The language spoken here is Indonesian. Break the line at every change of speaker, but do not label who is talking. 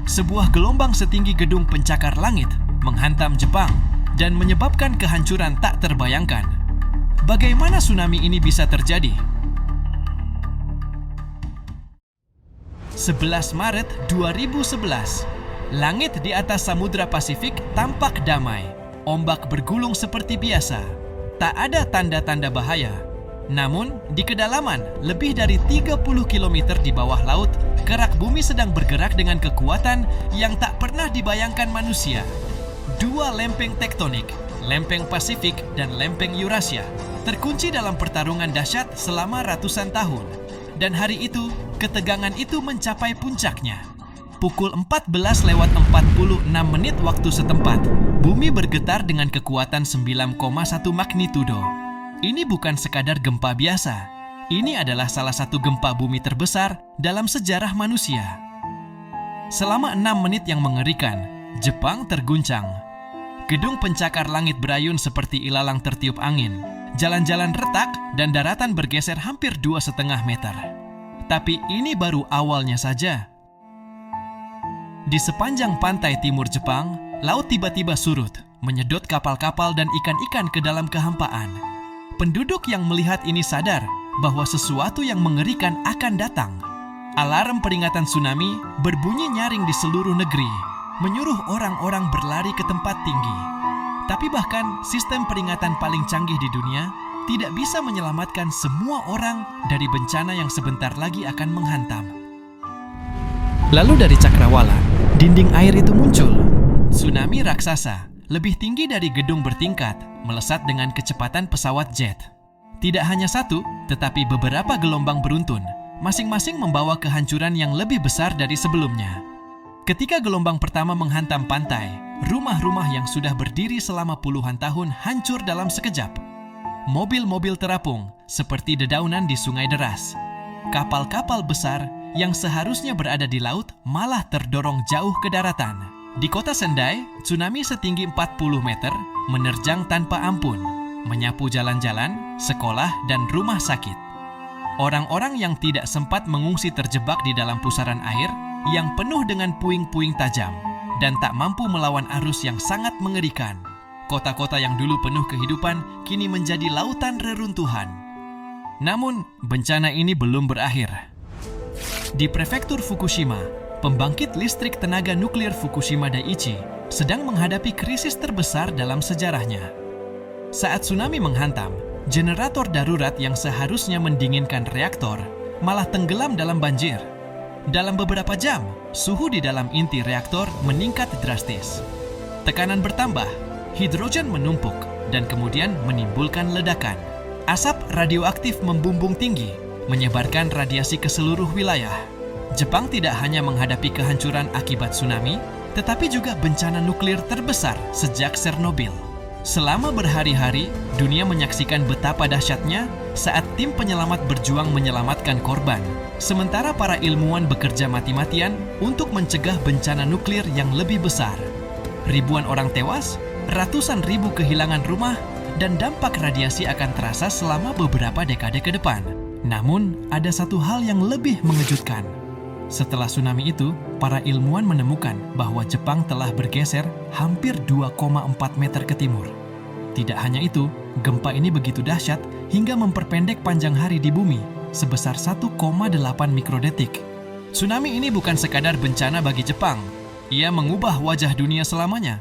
sebuah gelombang setinggi gedung pencakar langit menghantam Jepang dan menyebabkan kehancuran tak terbayangkan. Bagaimana tsunami ini bisa terjadi? 11 Maret 2011, langit di atas Samudra Pasifik tampak damai. Ombak bergulung seperti biasa. Tak ada tanda-tanda bahaya. Namun, di kedalaman lebih dari 30 km di bawah laut, kerak bumi sedang bergerak dengan kekuatan yang tak pernah dibayangkan manusia. Dua lempeng tektonik, lempeng Pasifik dan lempeng Eurasia, terkunci dalam pertarungan dahsyat selama ratusan tahun. Dan hari itu, ketegangan itu mencapai puncaknya. Pukul 14:46 waktu setempat, bumi bergetar dengan kekuatan 9,1 magnitudo. Ini bukan sekadar gempa biasa. Ini adalah salah satu gempa bumi terbesar dalam sejarah manusia. Selama 6 menit yang mengerikan, Jepang terguncang. Gedung pencakar langit berayun seperti ilalang tertiup angin. Jalan-jalan retak dan daratan bergeser hampir 2,5 meter. Tapi ini baru awalnya saja. Di sepanjang pantai timur Jepang, laut tiba-tiba surut, menyedot kapal-kapal dan ikan-ikan ke dalam kehampaan. Penduduk yang melihat ini sadar bahwa sesuatu yang mengerikan akan datang. Alarm peringatan tsunami berbunyi nyaring di seluruh negeri, menyuruh orang-orang berlari ke tempat tinggi. Tapi bahkan sistem peringatan paling canggih di dunia tidak bisa menyelamatkan semua orang dari bencana yang sebentar lagi akan menghantam. Lalu dari cakrawala, dinding air itu muncul. Tsunami raksasa, lebih tinggi dari gedung bertingkat, melesat dengan kecepatan pesawat jet. Tidak hanya satu, tetapi beberapa gelombang beruntun, masing-masing membawa kehancuran yang lebih besar dari sebelumnya. Ketika gelombang pertama menghantam pantai, rumah-rumah yang sudah berdiri selama puluhan tahun hancur dalam sekejap. Mobil-mobil terapung, seperti dedaunan di sungai deras. Kapal-kapal besar yang seharusnya berada di laut malah terdorong jauh ke daratan. Di kota Sendai, tsunami setinggi 40 meter menerjang tanpa ampun, menyapu jalan-jalan, sekolah, dan rumah sakit. Orang-orang yang tidak sempat mengungsi terjebak di dalam pusaran air yang penuh dengan puing-puing tajam dan tak mampu melawan arus yang sangat mengerikan. Kota-kota yang dulu penuh kehidupan kini menjadi lautan reruntuhan. Namun, bencana ini belum berakhir. Di prefektur Fukushima, pembangkit listrik tenaga nuklir Fukushima Daiichi sedang menghadapi krisis terbesar dalam sejarahnya. Saat tsunami menghantam, generator darurat yang seharusnya mendinginkan reaktor malah tenggelam dalam banjir. Dalam beberapa jam, suhu di dalam inti reaktor meningkat drastis. Tekanan bertambah, hidrogen menumpuk, dan kemudian menimbulkan ledakan. Asap radioaktif membumbung tinggi, menyebarkan radiasi ke seluruh wilayah. Jepang tidak hanya menghadapi kehancuran akibat tsunami, tetapi juga bencana nuklir terbesar sejak Chernobyl. Selama berhari-hari, dunia menyaksikan betapa dahsyatnya saat tim penyelamat berjuang menyelamatkan korban, sementara para ilmuwan bekerja mati-matian untuk mencegah bencana nuklir yang lebih besar. Ribuan orang tewas, ratusan ribu kehilangan rumah, dan dampak radiasi akan terasa selama beberapa dekade ke depan. Namun, ada satu hal yang lebih mengejutkan. Setelah tsunami itu, para ilmuwan menemukan bahwa Jepang telah bergeser hampir 2,4 meter ke timur. Tidak hanya itu, gempa ini begitu dahsyat hingga memperpendek panjang hari di bumi sebesar 1,8 mikrodetik. Tsunami ini bukan sekadar bencana bagi Jepang. Ia mengubah wajah dunia selamanya.